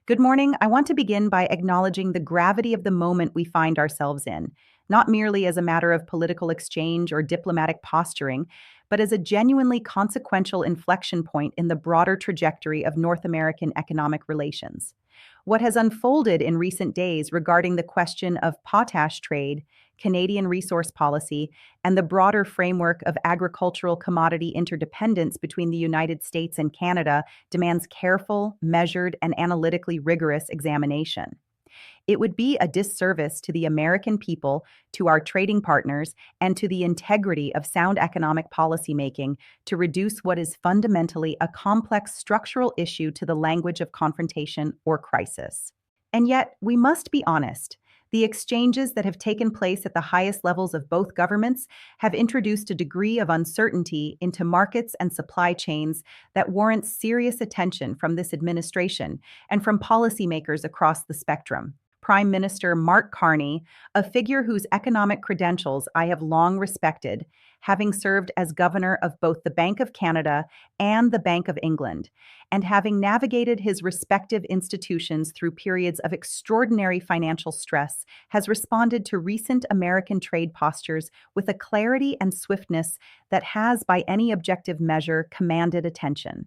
Good morning. I want to begin by acknowledging the gravity of the moment we find ourselves in, not merely as a matter of political exchange or diplomatic posturing, but as a genuinely consequential inflection point in the broader trajectory of North American economic relations. What has unfolded in recent days regarding the question of potash trade, Canadian resource policy, and the broader framework of agricultural commodity interdependence between the United States and Canada demands careful, measured, and analytically rigorous examination. It would be a disservice to the American people, to our trading partners, and to the integrity of sound economic policymaking to reduce what is fundamentally a complex structural issue to the language of confrontation or crisis. And yet, we must be honest. The exchanges that have taken place at the highest levels of both governments have introduced a degree of uncertainty into markets and supply chains that warrants serious attention from this administration and from policymakers across the spectrum. Prime Minister Mark Carney, a figure whose economic credentials I have long respected, having served as governor of both the Bank of Canada and the Bank of England, and having navigated his respective institutions through periods of extraordinary financial stress, has responded to recent American trade postures with a clarity and swiftness that has, by any objective measure, commanded attention.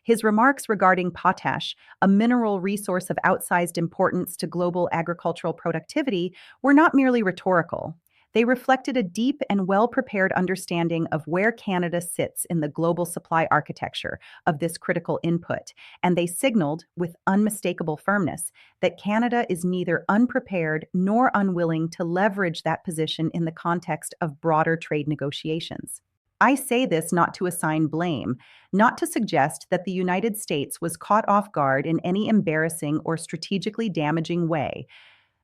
His remarks regarding potash, a mineral resource of outsized importance to global agricultural productivity, were not merely rhetorical. They reflected a deep and well-prepared understanding of where Canada sits in the global supply architecture of this critical input, and they signaled, with unmistakable firmness, that Canada is neither unprepared nor unwilling to leverage that position in the context of broader trade negotiations. I say this not to assign blame, not to suggest that the United States was caught off guard in any embarrassing or strategically damaging way,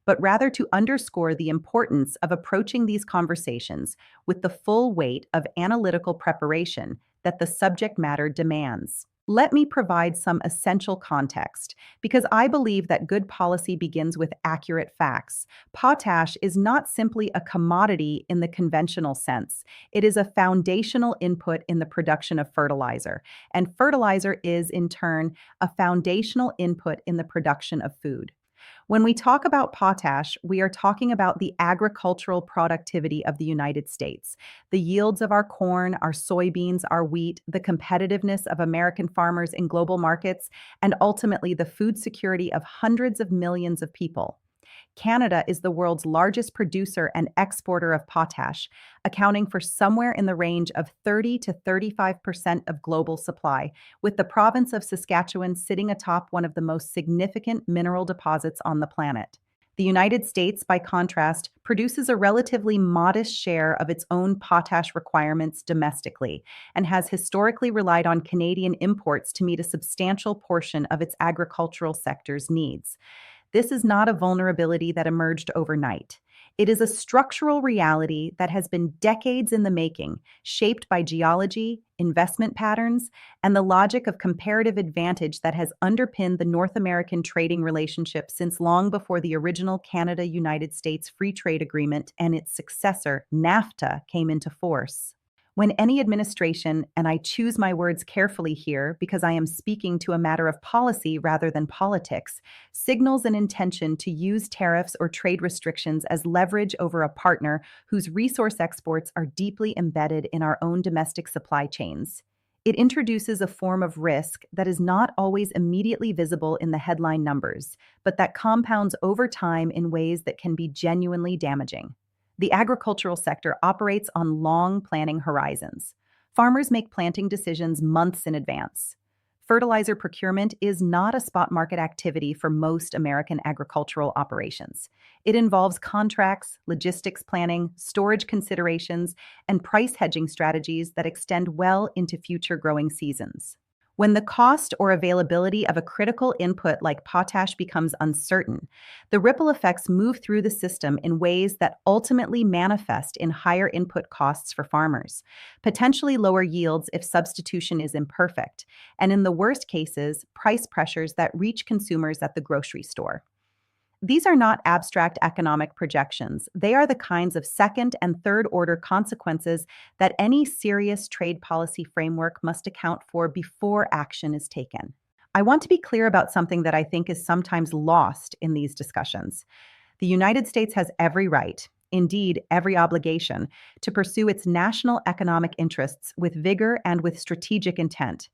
but rather to underscore the importance of approaching these conversations with the full weight of analytical preparation that the subject matter demands. Let me provide some essential context, because I believe that good policy begins with accurate facts. Potash is not simply a commodity in the conventional sense. It is a foundational input in the production of fertilizer, and fertilizer is, in turn, a foundational input in the production of food. When we talk about potash, we are talking about the agricultural productivity of the United States, the yields of our corn, our soybeans, our wheat, the competitiveness of American farmers in global markets, and ultimately the food security of hundreds of millions of people. Canada is the world's largest producer and exporter of potash, accounting for somewhere in the range of 30 to 35% of global supply, with the province of Saskatchewan sitting atop one of the most significant mineral deposits on the planet. The United States, by contrast, produces a relatively modest share of its own potash requirements domestically and has historically relied on Canadian imports to meet a substantial portion of its agricultural sector's needs. This is not a vulnerability that emerged overnight. It is a structural reality that has been decades in the making, shaped by geology, investment patterns, and the logic of comparative advantage that has underpinned the North American trading relationship since long before the original Canada-United States Free Trade Agreement and its successor, NAFTA, came into force. When any administration, and I choose my words carefully here because I am speaking to a matter of policy rather than politics, signals an intention to use tariffs or trade restrictions as leverage over a partner whose resource exports are deeply embedded in our own domestic supply chains. It introduces a form of risk that is not always immediately visible in the headline numbers, but that compounds over time in ways that can be genuinely damaging. The agricultural sector operates on long planning horizons. Farmers make planting decisions months in advance. Fertilizer procurement is not a spot market activity for most American agricultural operations. It involves contracts, logistics planning, storage considerations, and price hedging strategies that extend well into future growing seasons. When the cost or availability of a critical input like potash becomes uncertain, the ripple effects move through the system in ways that ultimately manifest in higher input costs for farmers, potentially lower yields if substitution is imperfect, and in the worst cases, price pressures that reach consumers at the grocery store. These are not abstract economic projections. They are the kinds of second and third order consequences that any serious trade policy framework must account for before action is taken. I want to be clear about something that I think is sometimes lost in these discussions. The United States has every right, indeed, every obligation, to pursue its national economic interests with vigor and with strategic intent.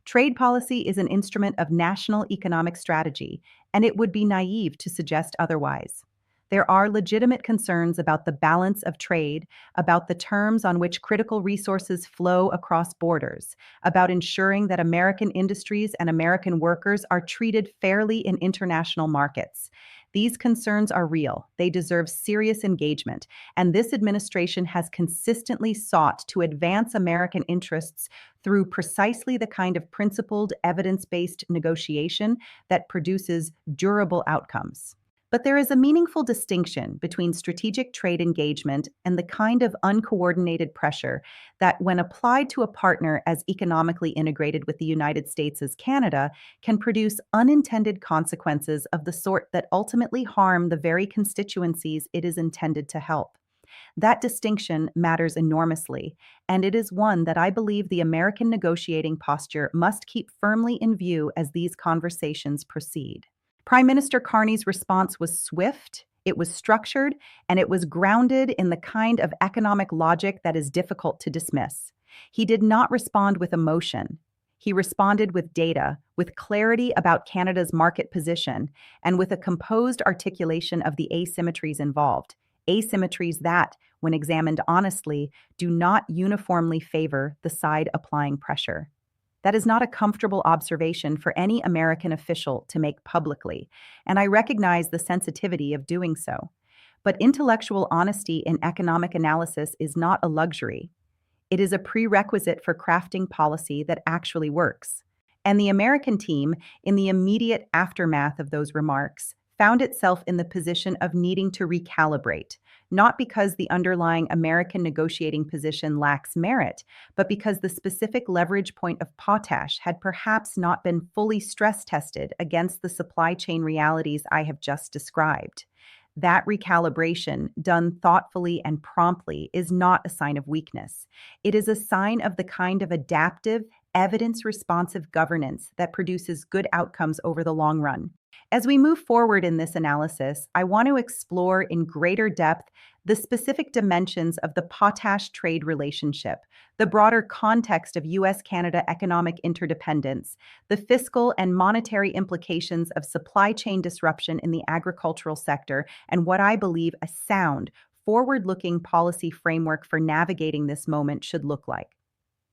Trade policy is an instrument of national economic strategy, and it would be naive to suggest otherwise. There are legitimate concerns about the balance of trade, about the terms on which critical resources flow across borders, about ensuring that American industries and American workers are treated fairly in international markets. These concerns are real. They deserve serious engagement, and this administration has consistently sought to advance American interests through precisely the kind of principled, evidence-based negotiation that produces durable outcomes. But there is a meaningful distinction between strategic trade engagement and the kind of uncoordinated pressure that, when applied to a partner as economically integrated with the United States as Canada, can produce unintended consequences of the sort that ultimately harm the very constituencies it is intended to help. That distinction matters enormously, and it is one that I believe the American negotiating posture must keep firmly in view as these conversations proceed. Prime Minister Carney's response was swift, it was structured, and it was grounded in the kind of economic logic that is difficult to dismiss. He did not respond with emotion. He responded with data, with clarity about Canada's market position, and with a composed articulation of the asymmetries involved. Asymmetries that, when examined honestly, do not uniformly favor the side applying pressure. That is not a comfortable observation for any American official to make publicly, and I recognize the sensitivity of doing so. But intellectual honesty in economic analysis is not a luxury. It is a prerequisite for crafting policy that actually works. And the American team, in the immediate aftermath of those remarks, found itself in the position of needing to recalibrate, not because the underlying American negotiating position lacks merit, but because the specific leverage point of potash had perhaps not been fully stress tested against the supply chain realities I have just described. That recalibration, done thoughtfully and promptly, is not a sign of weakness. It is a sign of the kind of adaptive, evidence-responsive governance that produces good outcomes over the long run. As we move forward in this analysis, I want to explore in greater depth the specific dimensions of the potash trade relationship, the broader context of US-Canada economic interdependence, the fiscal and monetary implications of supply chain disruption in the agricultural sector, and what I believe a sound, forward-looking policy framework for navigating this moment should look like.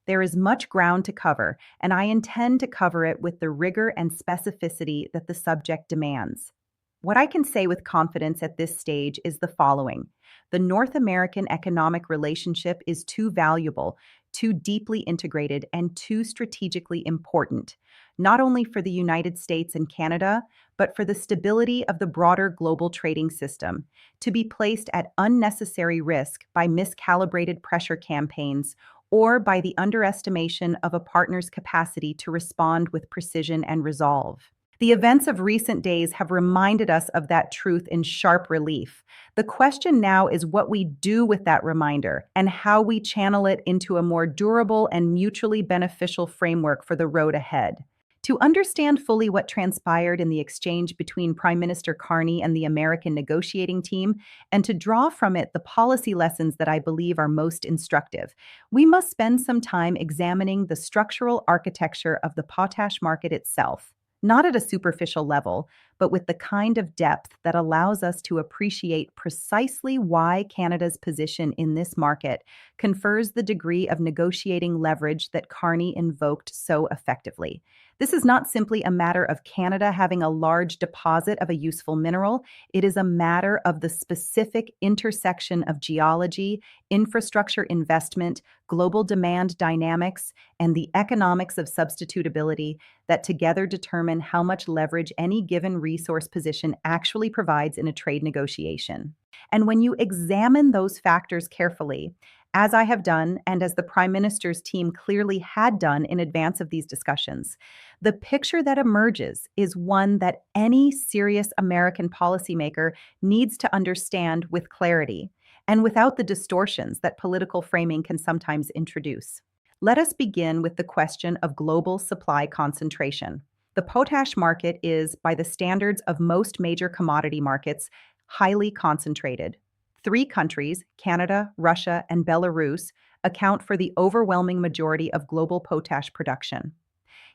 There is much ground to cover, and I intend to cover it with the rigor and specificity that the subject demands. What I can say with confidence at this stage is the following. The North American economic relationship is too valuable, too deeply integrated, and too strategically important, not only for the United States and Canada, but for the stability of the broader global trading system, to be placed at unnecessary risk by miscalibrated pressure campaigns or by the underestimation of a partner's capacity to respond with precision and resolve. The events of recent days have reminded us of that truth in sharp relief. The question now is what we do with that reminder and how we channel it into a more durable and mutually beneficial framework for the road ahead. To understand fully what transpired in the exchange between Prime Minister Carney and the American negotiating team, and to draw from it the policy lessons that I believe are most instructive, we must spend some time examining the structural architecture of the potash market itself, not at a superficial level, but with the kind of depth that allows us to appreciate precisely why Canada's position in this market confers the degree of negotiating leverage that Carney invoked so effectively. This is not simply a matter of Canada having a large deposit of a useful mineral. It is a matter of the specific intersection of geology, infrastructure investment, global demand dynamics, and the economics of substitutability that together determine how much leverage any given resource position actually provides in a trade negotiation. And when you examine those factors carefully, as I have done and as the Prime Minister's team clearly had done in advance of these discussions, the picture that emerges is one that any serious American policymaker needs to understand with clarity and without the distortions that political framing can sometimes introduce. Let us begin with the question of global supply concentration. The potash market is, by the standards of most major commodity markets, highly concentrated. Three countries, Canada, Russia, and Belarus, account for the overwhelming majority of global potash production.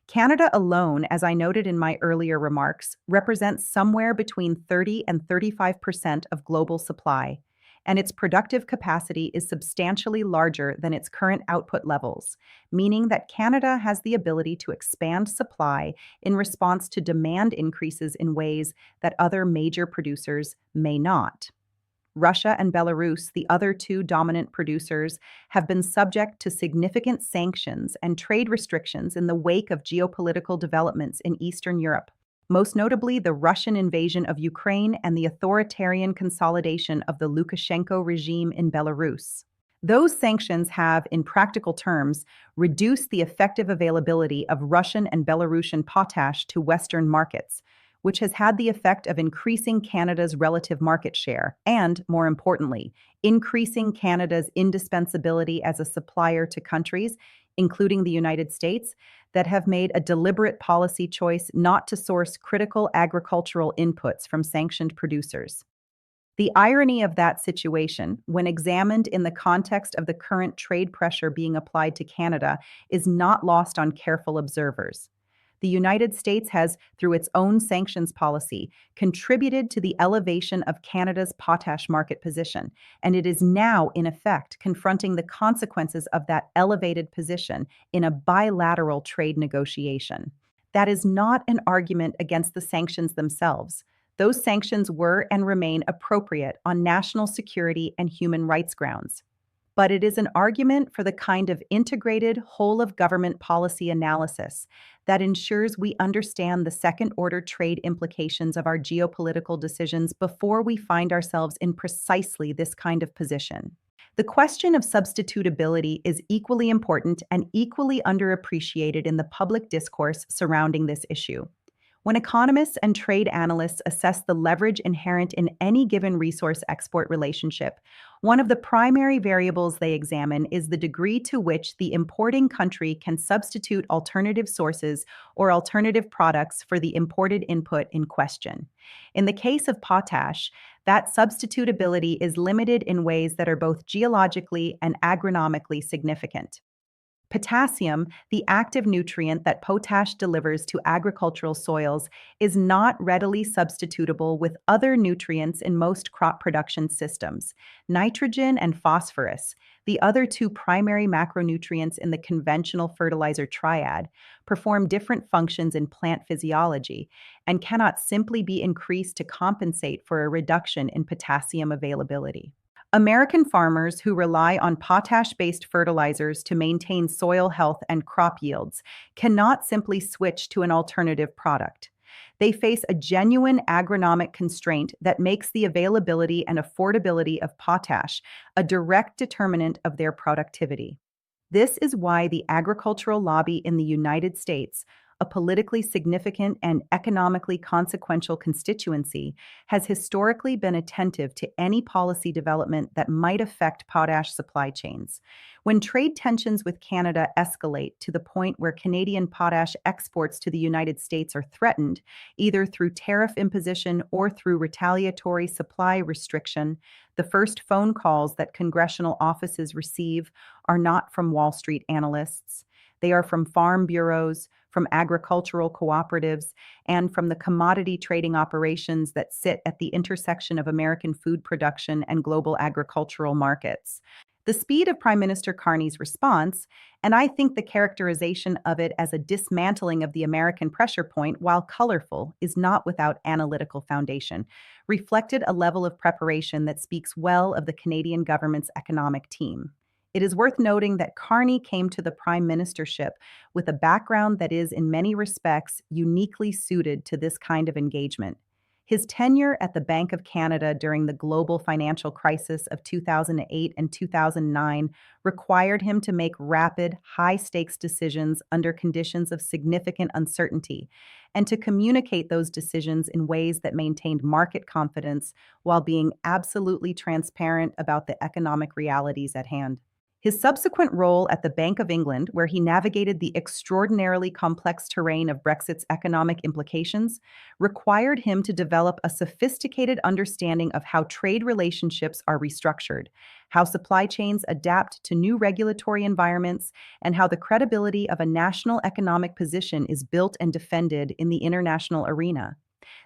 Canada alone, as I noted in my earlier remarks, represents somewhere between 30 and 35% of global supply, and its productive capacity is substantially larger than its current output levels, meaning that Canada has the ability to expand supply in response to demand increases in ways that other major producers may not. Russia and Belarus, the other two dominant producers, have been subject to significant sanctions and trade restrictions in the wake of geopolitical developments in Eastern Europe, most notably the Russian invasion of Ukraine and the authoritarian consolidation of the Lukashenko regime in Belarus. Those sanctions have, in practical terms, reduced the effective availability of Russian and Belarusian potash to Western markets, which has had the effect of increasing Canada's relative market share and, more importantly, increasing Canada's indispensability as a supplier to countries, including the United States, that have made a deliberate policy choice not to source critical agricultural inputs from sanctioned producers. The irony of that situation, when examined in the context of the current trade pressure being applied to Canada, is not lost on careful observers. The United States has, through its own sanctions policy, contributed to the elevation of Canada's potash market position, and it is now, in effect, confronting the consequences of that elevated position in a bilateral trade negotiation. That is not an argument against the sanctions themselves. Those sanctions were and remain appropriate on national security and human rights grounds. But it is an argument for the kind of integrated, whole-of-government policy analysis that ensures we understand the second-order trade implications of our geopolitical decisions before we find ourselves in precisely this kind of position. The question of substitutability is equally important and equally underappreciated in the public discourse surrounding this issue. When economists and trade analysts assess the leverage inherent in any given resource-export relationship, one of the primary variables they examine is the degree to which the importing country can substitute alternative sources or alternative products for the imported input in question. In the case of potash, that substitutability is limited in ways that are both geologically and agronomically significant. Potassium, the active nutrient that potash delivers to agricultural soils, is not readily substitutable with other nutrients in most crop production systems. Nitrogen and phosphorus, the other two primary macronutrients in the conventional fertilizer triad, perform different functions in plant physiology and cannot simply be increased to compensate for a reduction in potassium availability. American farmers who rely on potash-based fertilizers to maintain soil health and crop yields cannot simply switch to an alternative product. They face a genuine agronomic constraint that makes the availability and affordability of potash a direct determinant of their productivity. This is why the agricultural lobby in the United States, a politically significant and economically consequential constituency, has historically been attentive to any policy development that might affect potash supply chains. When trade tensions with Canada escalate to the point where Canadian potash exports to the United States are threatened, either through tariff imposition or through retaliatory supply restriction, the first phone calls that congressional offices receive are not from Wall Street analysts. They are from farm bureaus, from agricultural cooperatives, and from the commodity trading operations that sit at the intersection of American food production and global agricultural markets. The speed of Prime Minister Carney's response, and I think the characterization of it as a dismantling of the American pressure point, while colorful, is not without analytical foundation, reflected a level of preparation that speaks well of the Canadian government's economic team. It is worth noting that Carney came to the prime ministership with a background that is, in many respects, uniquely suited to this kind of engagement. His tenure at the Bank of Canada during the global financial crisis of 2008 and 2009 required him to make rapid, high-stakes decisions under conditions of significant uncertainty, and to communicate those decisions in ways that maintained market confidence while being absolutely transparent about the economic realities at hand. His subsequent role at the Bank of England, where he navigated the extraordinarily complex terrain of Brexit's economic implications, required him to develop a sophisticated understanding of how trade relationships are restructured, how supply chains adapt to new regulatory environments, and how the credibility of a national economic position is built and defended in the international arena.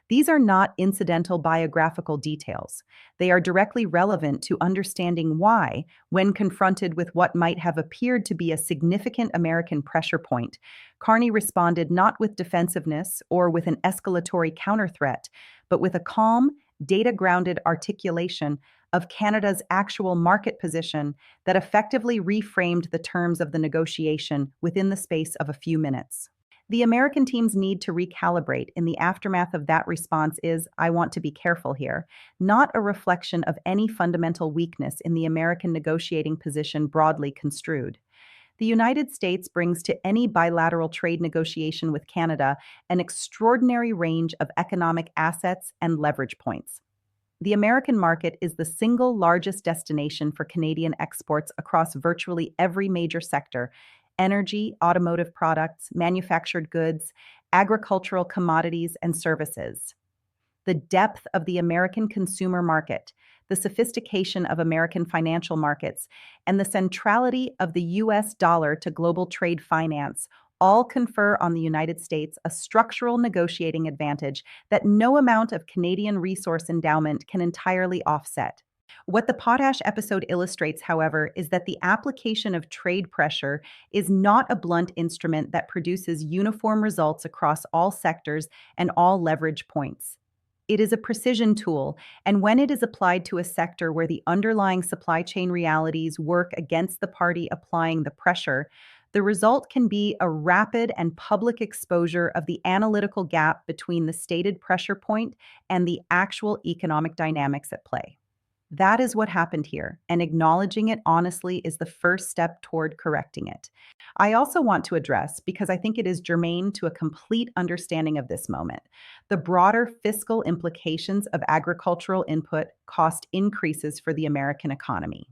These are not incidental biographical details. They are directly relevant to understanding why, when confronted with what might have appeared to be a significant American pressure point, Carney responded not with defensiveness or with an escalatory counterthreat, but with a calm, data grounded articulation of Canada's actual market position that effectively reframed the terms of the negotiation within the space of a few minutes. The American team's need to recalibrate in the aftermath of that response is, I want to be careful here, not a reflection of any fundamental weakness in the American negotiating position broadly construed. The United States brings to any bilateral trade negotiation with Canada an extraordinary range of economic assets and leverage points. The American market is the single largest destination for Canadian exports across virtually every major sector: energy, automotive products, manufactured goods, agricultural commodities, and services. The depth of the American consumer market, the sophistication of American financial markets, and the centrality of the US dollar to global trade finance all confer on the United States a structural negotiating advantage that no amount of Canadian resource endowment can entirely offset. What the potash episode illustrates, however, is that the application of trade pressure is not a blunt instrument that produces uniform results across all sectors and all leverage points. It is a precision tool, and when it is applied to a sector where the underlying supply chain realities work against the party applying the pressure, the result can be a rapid and public exposure of the analytical gap between the stated pressure point and the actual economic dynamics at play. That is what happened here, and acknowledging it honestly is the first step toward correcting it. I also want to address, because I think it is germane to a complete understanding of this moment, the broader fiscal implications of agricultural input cost increases for the American economy.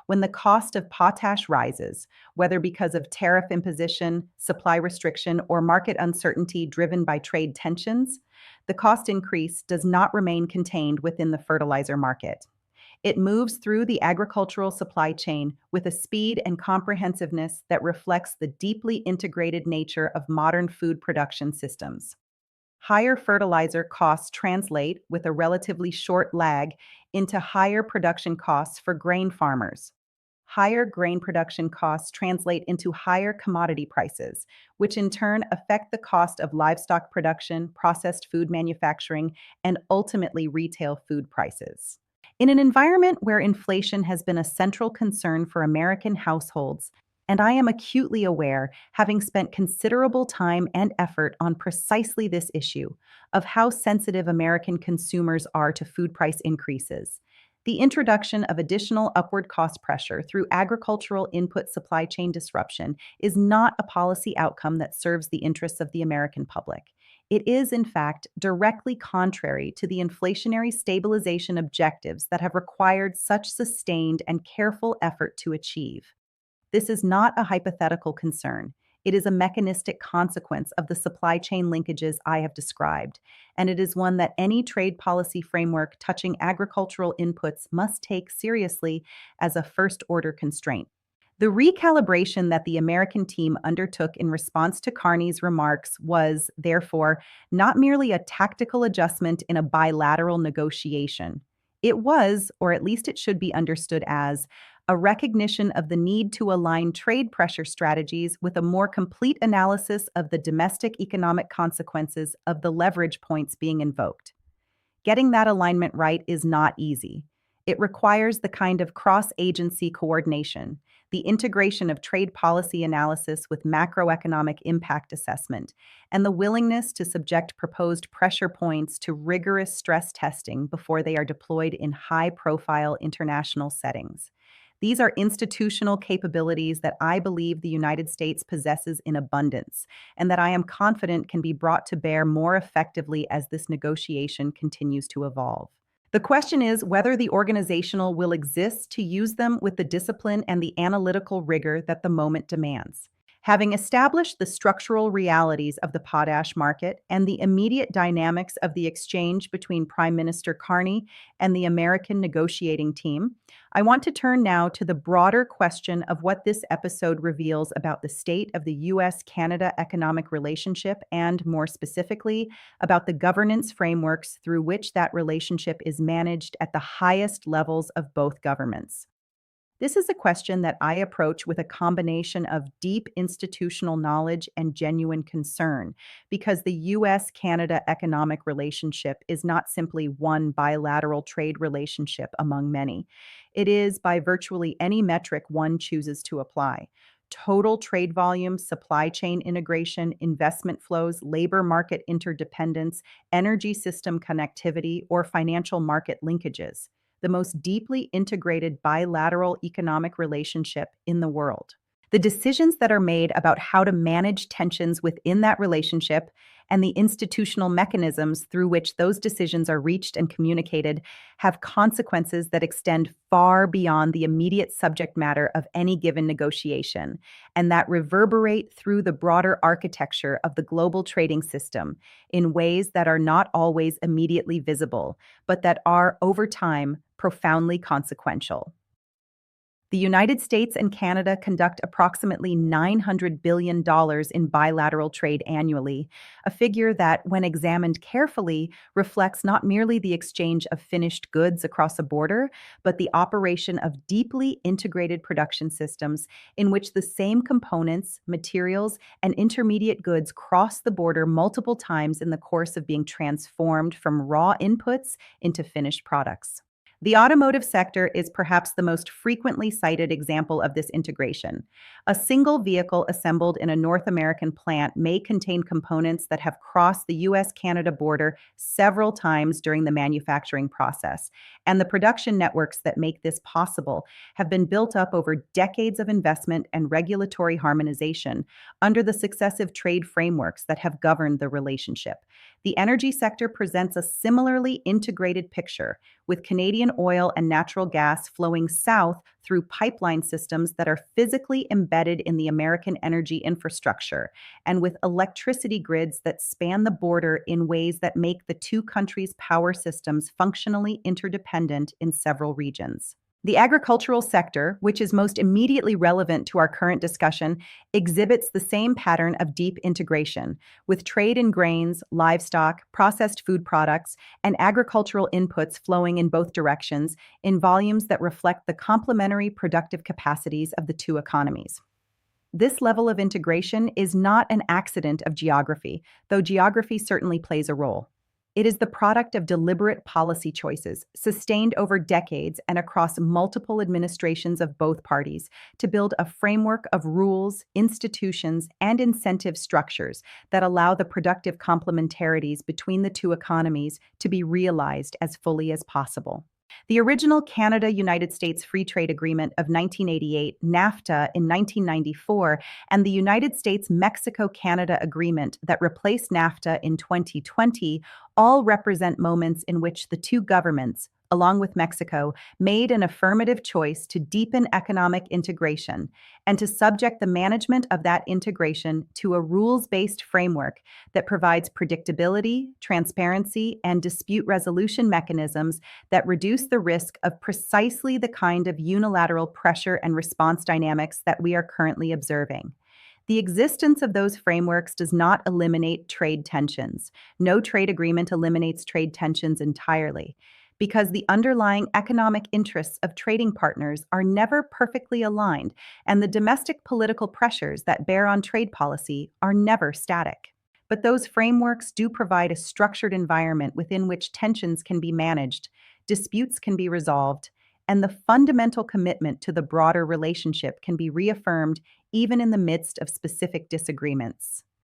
When the cost of potash rises, whether because of tariff imposition, supply restriction, or market uncertainty driven by trade tensions, the cost increase does not remain contained within the fertilizer market. It moves through the agricultural supply chain with a speed and comprehensiveness that reflects the deeply integrated nature of modern food production systems. Higher fertilizer costs translate, with a relatively short lag, into higher production costs for grain farmers. Higher grain production costs translate into higher commodity prices, which in turn affect the cost of livestock production, processed food manufacturing, and ultimately retail food prices. In an environment where inflation has been a central concern for American households, and I am acutely aware, having spent considerable time and effort on precisely this issue of how sensitive American consumers are to food price increases, the introduction of additional upward cost pressure through agricultural input supply chain disruption is not a policy outcome that serves the interests of the American public. It is, in fact, directly contrary to the inflationary stabilization objectives that have required such sustained and careful effort to achieve. This is not a hypothetical concern. It is a mechanistic consequence of the supply chain linkages I have described, and it is one that any trade policy framework touching agricultural inputs must take seriously as a first-order constraint. The recalibration that the American team undertook in response to Carney's remarks was, therefore, not merely a tactical adjustment in a bilateral negotiation. It was, or at least it should be understood as, a recognition of the need to align trade pressure strategies with a more complete analysis of the domestic economic consequences of the leverage points being invoked. Getting that alignment right is not easy. It requires the kind of cross-agency coordination, the integration of trade policy analysis with macroeconomic impact assessment, and the willingness to subject proposed pressure points to rigorous stress testing before they are deployed in high-profile international settings. These are institutional capabilities that I believe the United States possesses in abundance, and that I am confident can be brought to bear more effectively as this negotiation continues to evolve. The question is whether the organizational will exist to use them with the discipline and the analytical rigor that the moment demands. Having established the structural realities of the potash market and the immediate dynamics of the exchange between Prime Minister Carney and the American negotiating team, I want to turn now to the broader question of what this episode reveals about the state of the US-Canada economic relationship and, more specifically, about the governance frameworks through which that relationship is managed at the highest levels of both governments. This is a question that I approach with a combination of deep institutional knowledge and genuine concern, because the US Canada economic relationship is not simply one bilateral trade relationship among many. It is, by virtually any metric one chooses to apply, total trade volume, supply chain integration, investment flows, labor market interdependence, energy system connectivity, or financial market linkages, the most deeply integrated bilateral economic relationship in the world. The decisions that are made about how to manage tensions within that relationship and the institutional mechanisms through which those decisions are reached and communicated have consequences that extend far beyond the immediate subject matter of any given negotiation, and that reverberate through the broader architecture of the global trading system in ways that are not always immediately visible, but that are, over time, profoundly consequential. The United States and Canada conduct approximately $900 billion in bilateral trade annually, a figure that, when examined carefully, reflects not merely the exchange of finished goods across a border, but the operation of deeply integrated production systems in which the same components, materials, and intermediate goods cross the border multiple times in the course of being transformed from raw inputs into finished products. The automotive sector is perhaps the most frequently cited example of this integration. A single vehicle assembled in a North American plant may contain components that have crossed the US-Canada border several times during the manufacturing process, and the production networks that make this possible have been built up over decades of investment and regulatory harmonization under the successive trade frameworks that have governed the relationship. The energy sector presents a similarly integrated picture, with Canadian oil and natural gas flowing south through pipeline systems that are physically embedded in the American energy infrastructure, and with electricity grids that span the border in ways that make the two countries' power systems functionally interdependent in several regions. The agricultural sector, which is most immediately relevant to our current discussion, exhibits the same pattern of deep integration, with trade in grains, livestock, processed food products, and agricultural inputs flowing in both directions in volumes that reflect the complementary productive capacities of the two economies. This level of integration is not an accident of geography, though geography certainly plays a role. It is the product of deliberate policy choices, sustained over decades and across multiple administrations of both parties, to build a framework of rules, institutions, and incentive structures that allow the productive complementarities between the two economies to be realized as fully as possible. The original Canada-United States Free Trade Agreement of 1988, NAFTA in 1994, and the United States-Mexico-Canada Agreement that replaced NAFTA in 2020 all represent moments in which the two governments, along with Mexico, made an affirmative choice to deepen economic integration and to subject the management of that integration to a rules-based framework that provides predictability, transparency, and dispute resolution mechanisms that reduce the risk of precisely the kind of unilateral pressure and response dynamics that we are currently observing. The existence of those frameworks does not eliminate trade tensions. No trade agreement eliminates trade tensions entirely, because the underlying economic interests of trading partners are never perfectly aligned, and the domestic political pressures that bear on trade policy are never static. But those frameworks do provide a structured environment within which tensions can be managed, disputes can be resolved, and the fundamental commitment to the broader relationship can be reaffirmed even in the midst of specific disagreements.